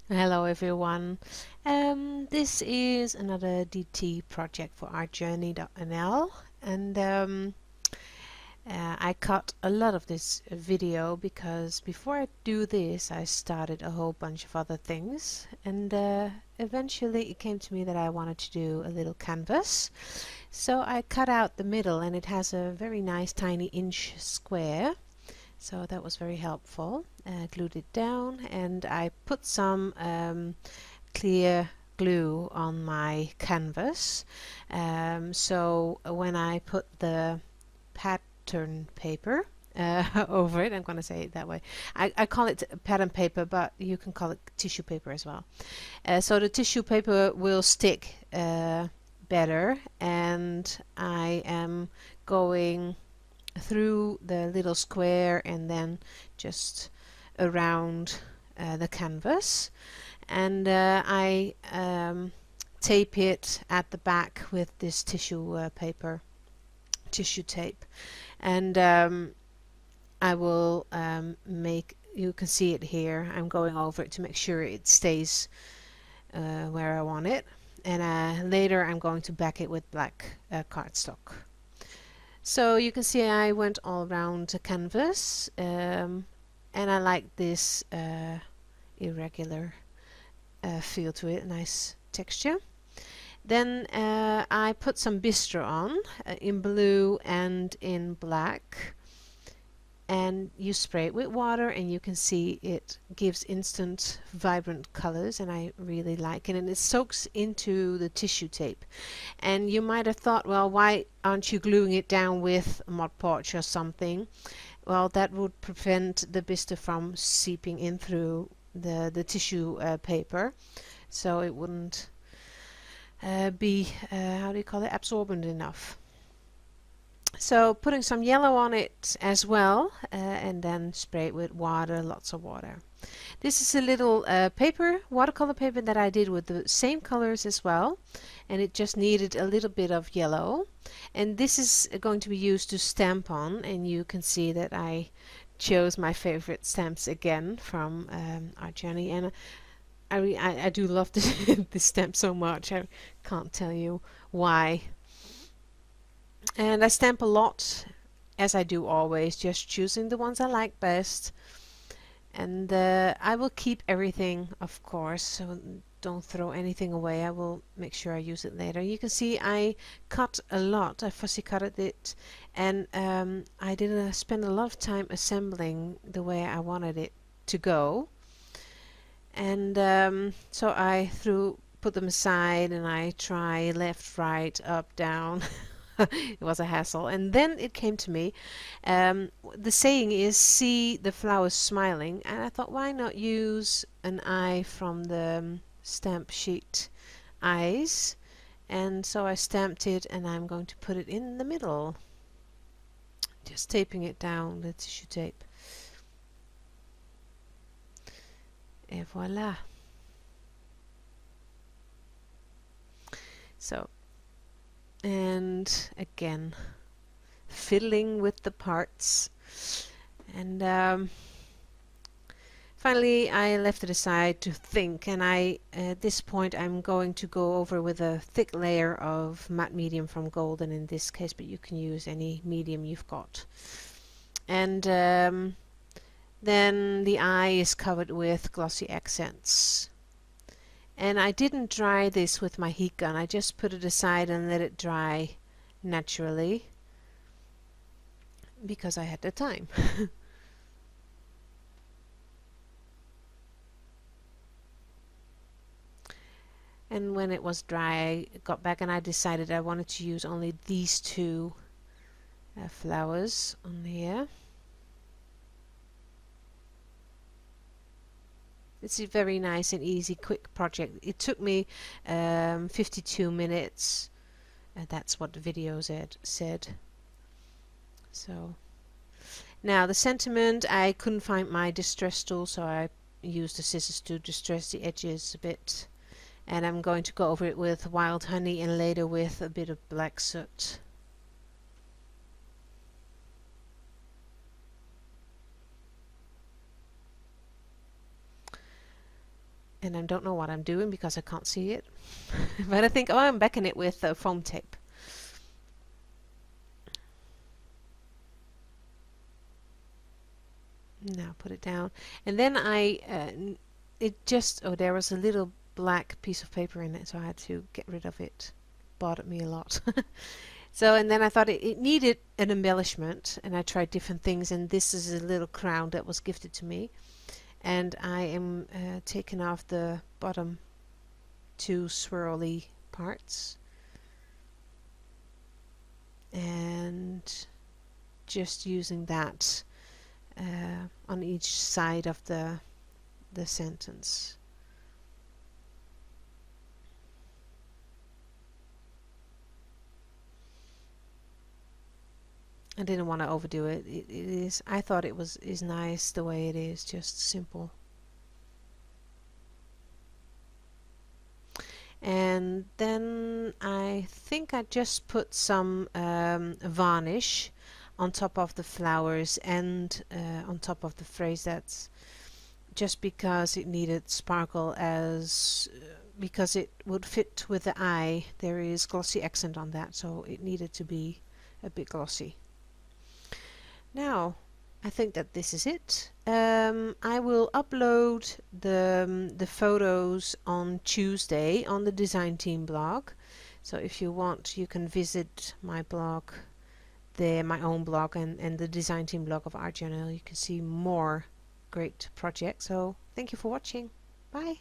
Hello everyone. This is another DT project for Art Journey.nl, and I cut a lot of this video because before I do this I started a whole bunch of other things, and eventually it came to me that I wanted to do a little canvas. So I cut out the middle, and it has a very nice tiny inch square. So that was very helpful. Glued it down, and I put some clear glue on my canvas. So when I put the pattern paper over it, I'm going to say it that way. I call it pattern paper, but you can call it tissue paper as well. So the tissue paper will stick better, and I am going through the little square and then just around the canvas, and I tape it at the back with this tissue paper, tissue tape, and I will make, you can see it here, I'm going over it to make sure it stays where I want it, and later I'm going to back it with black cardstock. So you can see I went all around the canvas, and I like this irregular feel to it, nice texture. Then I put some bistre on in blue and in black, and you spray it with water, and you can see it gives instant vibrant colors, and I really like it, and it soaks into the tissue tape. And you might have thought, well, why aren't you gluing it down with Mod Podge or something? Well, that would prevent the bistre from seeping in through the tissue paper, so it wouldn't be, how do you call it, absorbent enough. So putting some yellow on it as well, and then spray it with water, lots of water. This is a little paper, watercolor paper, that I did with the same colors as well, and it just needed a little bit of yellow. And this is going to be used to stamp on, and you can see that I chose my favorite stamps again from Art Journey, and I do love this stamp so much. I can't tell you why. And I stamp a lot, as I do always, just choosing the ones I like best. And I will keep everything, of course, so don't throw anything away. I will make sure I use it later. You can see I cut a lot, I fussy cutted it, and I didn't spend a lot of time assembling the way I wanted it to go. And so I put them aside, and I try left, right, up, down. It was a hassle, and then it came to me. The saying is, see the flowers smiling, and I thought, why not use an eye from the stamp sheet eyes? And so I stamped it, and I'm going to put it in the middle, just taping it down with tissue tape. Et voila. So, and again, fiddling with the parts, and finally I left it aside to think, and at this point I'm going to go over with a thick layer of matte medium from Golden in this case, but you can use any medium you've got. And then the eye is covered with glossy accents. And I didn't dry this with my heat gun, I just put it aside and let it dry naturally because I had the time. And when it was dry, I got back and I decided I wanted to use only these two flowers on here. It's a very nice and easy, quick project. It took me 52 minutes, and that's what the video said. So now the sentiment, I couldn't find my distress tool, so I used the scissors to distress the edges a bit. And I'm going to go over it with wild honey and later with a bit of black soot. and I don't know what I'm doing because I can't see it. But I think, oh, I'm backing it with foam tape. Now put it down, and then it just, oh, there was a little black piece of paper in it, so I had to get rid of it. Bothered me a lot. So, and then I thought it needed an embellishment, and I tried different things, and this is a little crown that was gifted to me, and I am taking off the bottom two swirly parts and just using that on each side of the sentence. I didn't want to overdo it. It is. I thought it is nice the way it is, just simple. And then I think I just put some varnish on top of the flowers and on top of the phrase. That's just because it needed sparkle, as because it would fit with the eye. There is glossy accent on that, so it needed to be a bit glossy. Now I think that this is it. I will upload the photos on Tuesday on the Design Team blog. So if you want, you can visit my blog there, my own blog, and the Design Team blog of Art Journal. You can see more great projects. So thank you for watching. Bye.